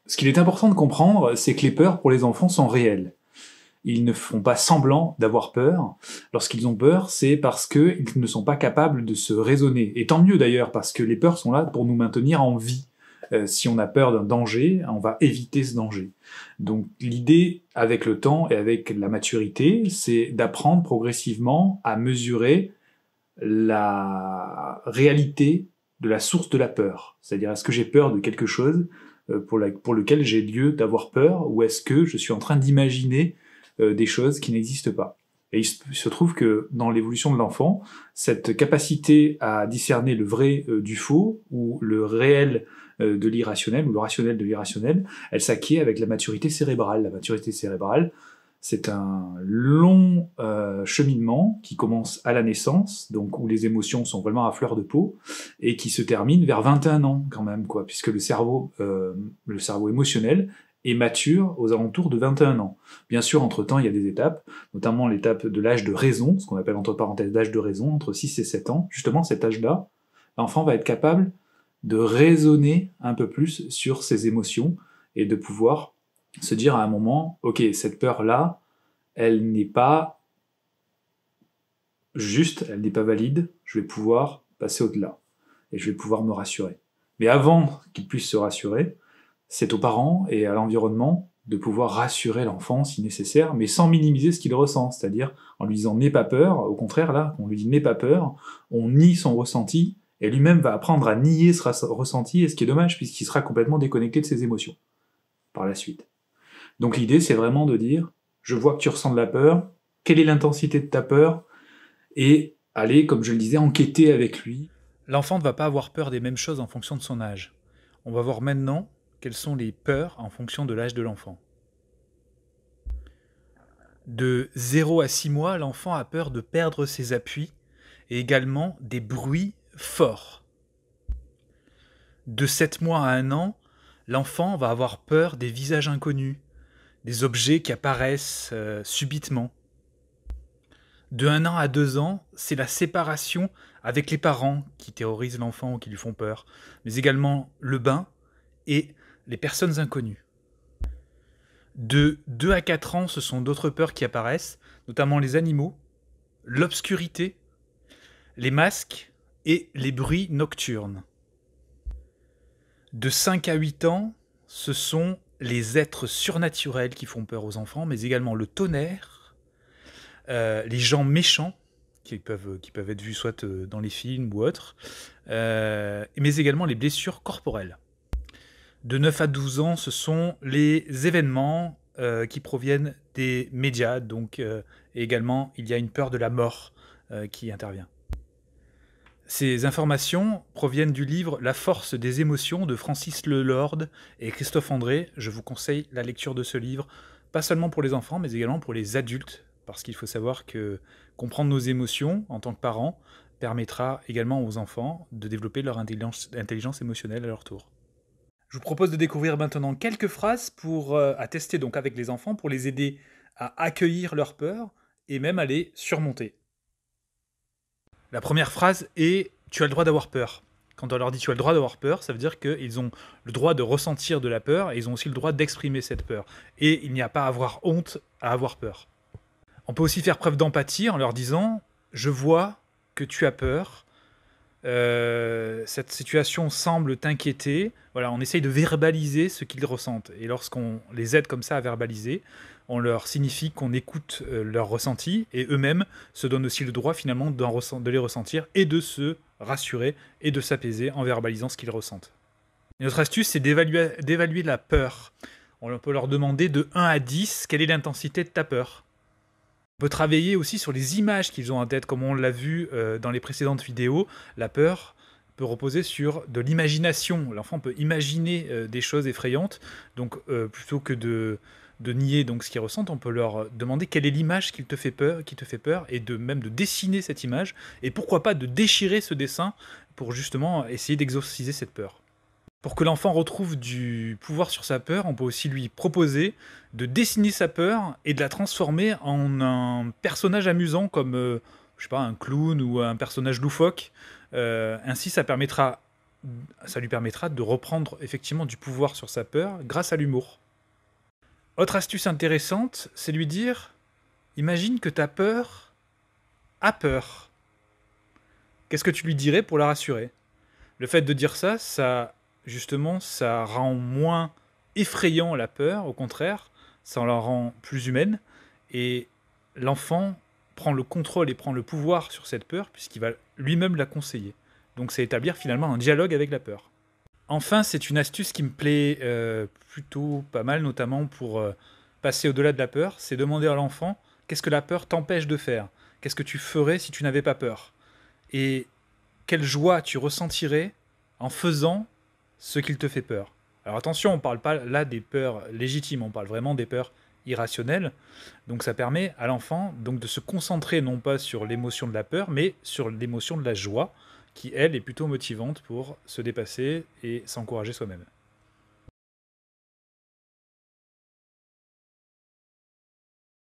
Ce qu'il est important de comprendre, c'est que les peurs pour les enfants sont réelles. Ils ne font pas semblant d'avoir peur. Lorsqu'ils ont peur, c'est parce qu'ils ne sont pas capables de se raisonner. Et tant mieux d'ailleurs, parce que les peurs sont là pour nous maintenir en vie. Si on a peur d'un danger, on va éviter ce danger. Donc l'idée, avec le temps et avec la maturité, c'est d'apprendre progressivement à mesurer la réalité de la source de la peur. C'est-à-dire, est-ce que j'ai peur de quelque chose pour lequel j'ai lieu d'avoir peur, ou est-ce que je suis en train d'imaginer des choses qui n'existent pas. Et il se trouve que dans l'évolution de l'enfant, cette capacité à discerner le vrai du faux, ou le réel de l'irrationnel, ou le rationnel de l'irrationnel, elle s'acquiert avec la maturité cérébrale. La maturité cérébrale, c'est un long cheminement qui commence à la naissance, donc où les émotions sont vraiment à fleur de peau, et qui se termine vers 21 ans quand même, quoi, puisque le cerveau émotionnel est mature aux alentours de 21 ans. Bien sûr, entre-temps, il y a des étapes, notamment l'étape de l'âge de raison, ce qu'on appelle entre parenthèses l'âge de raison, entre 6 et 7 ans. Justement, cet âge-là, l'enfant va être capable de raisonner un peu plus sur ses émotions et de pouvoir se dire à un moment, ok, cette peur-là, elle n'est pas juste, elle n'est pas valide, je vais pouvoir passer au-delà et je vais pouvoir me rassurer. Mais avant qu'il puisse se rassurer, c'est aux parents et à l'environnement de pouvoir rassurer l'enfant si nécessaire, mais sans minimiser ce qu'il ressent, c'est-à-dire en lui disant « n'aie pas peur », au contraire, là, on lui dit « n'aie pas peur », on nie son ressenti, et lui-même va apprendre à nier ce ressenti, et ce qui est dommage, puisqu'il sera complètement déconnecté de ses émotions, par la suite. Donc l'idée, c'est vraiment de dire « je vois que tu ressens de la peur, quelle est l'intensité de ta peur ?» et aller, comme je le disais, enquêter avec lui. L'enfant ne va pas avoir peur des mêmes choses en fonction de son âge. On va voir maintenant quelles sont les peurs en fonction de l'âge de l'enfant. De 0 à 6 mois, l'enfant a peur de perdre ses appuis et également des bruits forts. De 7 mois à 1 an, l'enfant va avoir peur des visages inconnus, des objets qui apparaissent subitement. De 1 an à 2 ans, c'est la séparation avec les parents qui terrorisent l'enfant ou qui lui font peur, mais également le bain et les personnes inconnues. De 2 à 4 ans, ce sont d'autres peurs qui apparaissent, notamment les animaux, l'obscurité, les masques et les bruits nocturnes. De 5 à 8 ans, ce sont les êtres surnaturels qui font peur aux enfants, mais également le tonnerre, les gens méchants, qui peuvent être vus soit dans les films ou autres, mais également les blessures corporelles. De 9 à 12 ans, ce sont les événements qui proviennent des médias, donc et également il y a une peur de la mort qui intervient. Ces informations proviennent du livre La force des émotions de Francis Lelord et Christophe André. Je vous conseille la lecture de ce livre, pas seulement pour les enfants, mais également pour les adultes, parce qu'il faut savoir que comprendre nos émotions en tant que parents permettra également aux enfants de développer leur intelligence émotionnelle à leur tour. Je vous propose de découvrir maintenant quelques phrases à tester donc avec les enfants pour les aider à accueillir leur peur et même à les surmonter. La première phrase est « tu as le droit d'avoir peur ». Quand on leur dit « tu as le droit d'avoir peur », ça veut dire qu'ils ont le droit de ressentir de la peur et ils ont aussi le droit d'exprimer cette peur. Et il n'y a pas à avoir honte à avoir peur. On peut aussi faire preuve d'empathie en leur disant « je vois que tu as peur ». Cette situation semble t'inquiéter. Voilà, on essaye de verbaliser ce qu'ils ressentent. Et lorsqu'on les aide comme ça à verbaliser, on leur signifie qu'on écoute leurs ressentis et eux-mêmes se donnent aussi le droit finalement de les ressentir et de se rassurer et de s'apaiser en verbalisant ce qu'ils ressentent. Et notre astuce, c'est d'évaluer la peur. On peut leur demander de 1 à 10, quelle est l'intensité de ta peur ? On peut travailler aussi sur les images qu'ils ont en tête, comme on l'a vu dans les précédentes vidéos. La peur peut reposer sur de l'imagination. L'enfant peut imaginer des choses effrayantes, donc plutôt que de nier donc ce qu'ils ressentent, on peut leur demander quelle est l'image qui te fait peur, et même de dessiner cette image, et pourquoi pas de déchirer ce dessin pour justement essayer d'exorciser cette peur. Pour que l'enfant retrouve du pouvoir sur sa peur, on peut aussi lui proposer de dessiner sa peur et de la transformer en un personnage amusant comme je sais pas, un clown ou un personnage loufoque. Ainsi, ça permettra ça lui permettra de reprendre effectivement du pouvoir sur sa peur grâce à l'humour. Autre astuce intéressante, c'est lui dire, imagine que ta peur a peur. Qu'est-ce que tu lui dirais pour la rassurer? Le fait de dire ça, justement, ça rend moins effrayant la peur, au contraire, ça la rend plus humaine, et l'enfant prend le contrôle et prend le pouvoir sur cette peur, puisqu'il va lui-même la conseiller. Donc c'est établir finalement un dialogue avec la peur. Enfin, c'est une astuce qui me plaît plutôt pas mal, notamment pour passer au-delà de la peur, c'est demander à l'enfant qu'est-ce que la peur t'empêche de faire? Qu'est-ce que tu ferais si tu n'avais pas peur? Et quelle joie tu ressentirais en faisant ce qu'il te fait peur. Alors attention, on ne parle pas là des peurs légitimes, on parle vraiment des peurs irrationnelles. Donc ça permet à l'enfant donc de se concentrer non pas sur l'émotion de la peur, mais sur l'émotion de la joie, qui elle est plutôt motivante pour se dépasser et s'encourager soi-même.